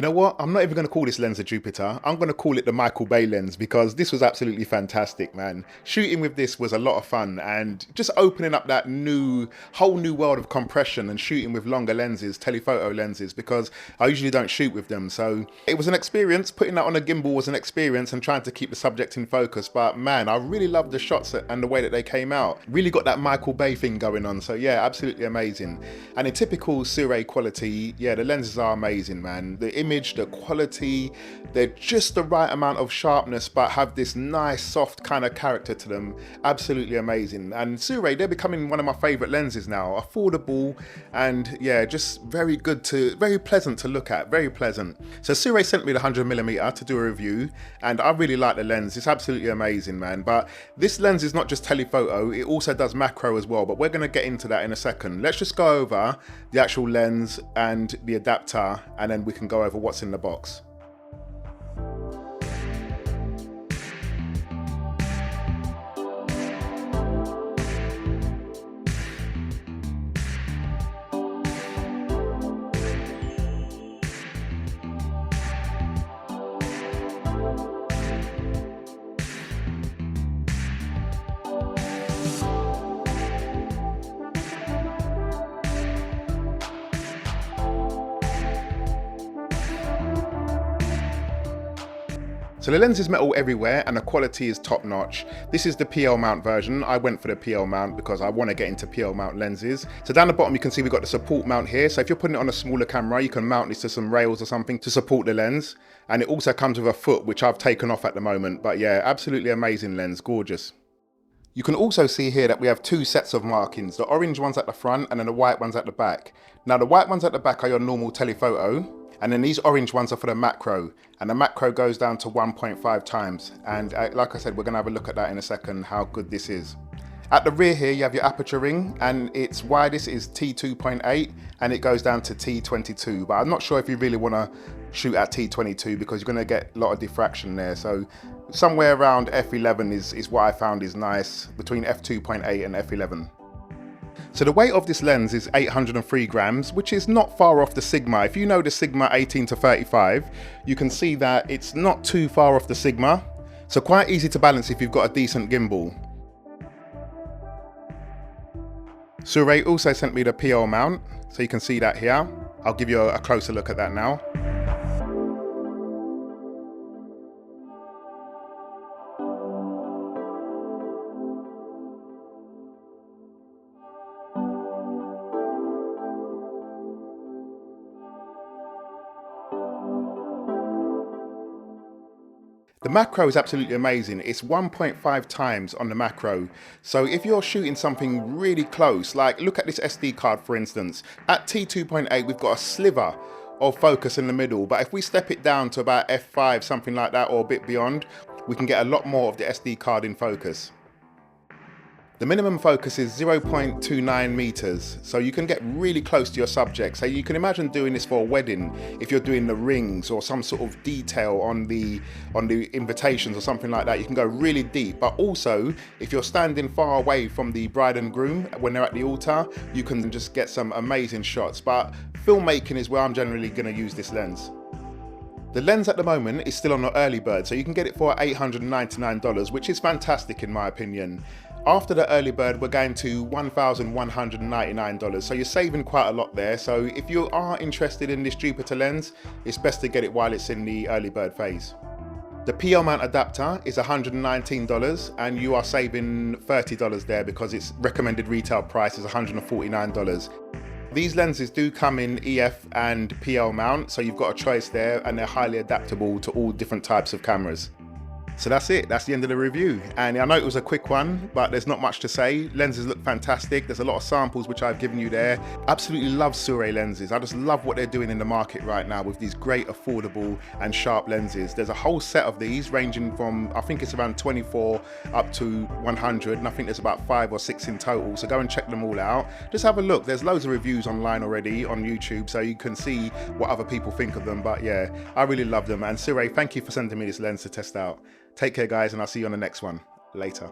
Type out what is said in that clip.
You know what? I'm not even going to call this lens a Jupiter. I'm going to call it the Michael Bay lens because this was absolutely fantastic, man. Shooting with this was a lot of fun and just opening up that whole new world of compression and shooting with longer lenses, telephoto lenses, because I usually don't shoot with them. So it was an experience. Putting that on a gimbal was an experience and trying to keep the subject in focus. But man, I really loved the shots and the way that they came out. Really got that Michael Bay thing going on. So yeah, absolutely amazing. And in typical Sirui quality, yeah, the lenses are amazing, man. The image, the quality, they're just the right amount of sharpness but have this nice soft kind of character to them. Absolutely amazing. And Sirui, they're becoming one of my favorite lenses now. Affordable and yeah, just very pleasant to look at, very pleasant. So Sirui sent me the 100mm to do a review and I really like the lens. It's absolutely amazing, man. But this lens is not just telephoto, it also does macro as well, but we're going to get into that in a second. Let's just go over the actual lens and the adapter and then we can go over what's in the box. So the lens is metal everywhere and the quality is top notch. This is the PL mount version. I went for the PL mount because I want to get into PL mount lenses. So down the bottom you can see we've got the support mount here. So if you're putting it on a smaller camera, you can mount this to some rails or something to support the lens. And it also comes with a foot, which I've taken off at the moment. But yeah, absolutely amazing lens, gorgeous. You can also see here that we have two sets of markings, the orange ones at the front and then the white ones at the back. Now the white ones at the back are your normal telephoto, and then these orange ones are for the macro, and the macro goes down to 1.5 times. And like I said, we're gonna have a look at that in a second, how good this is. At the rear here, you have your aperture ring, and its widest is T2.8, and it goes down to T22. But I'm not sure if you really wanna shoot at T22 because you're gonna get a lot of diffraction there. So somewhere around f11 is what I found is nice, between f2.8 and f11. So the weight of this lens is 803 grams, which is not far off the Sigma. If you know the Sigma 18 to 35, you can see that it's not too far off the Sigma. So quite easy to balance if you've got a decent gimbal. Sirui also sent me the PL mount, so you can see that here. I'll give you a closer look at that now. The macro is absolutely amazing. It's 1.5 times on the macro. So if you're shooting something really close, like look at this SD card for instance, at T2.8 we've got a sliver of focus in the middle, but if we step it down to about f5, something like that, or a bit beyond, we can get a lot more of the SD card in focus. The minimum focus is 0.29 meters, so you can get really close to your subject. So you can imagine doing this for a wedding, if you're doing the rings or some sort of detail on the invitations or something like that. You can go really deep, but also if you're standing far away from the bride and groom when they're at the altar, you can just get some amazing shots. But filmmaking is where I'm generally going to use this lens. The lens at the moment is still on the early bird, so you can get it for $899, which is fantastic in my opinion. After the early bird, we're going to $1,199, so you're saving quite a lot there. So if you are interested in this Jupiter lens, it's best to get it while it's in the early bird phase. The PL mount adapter is $119 and you are saving $30 there because its recommended retail price is $149. These lenses do come in EF and PL mount, so you've got a choice there and they're highly adaptable to all different types of cameras. So that's it, that's the end of the review. And I know it was a quick one, but there's not much to say. Lenses look fantastic. There's a lot of samples which I've given you there. Absolutely love Sirui lenses. I just love what they're doing in the market right now with these great affordable and sharp lenses. There's a whole set of these ranging from, I think it's around 24 up to 100. And I think there's about 5 or 6 in total. So go and check them all out. Just have a look. There's loads of reviews online already on YouTube, so you can see what other people think of them. But yeah, I really love them. And Sirui, thank you for sending me this lens to test out. Take care guys, and I'll see you on the next one. Later.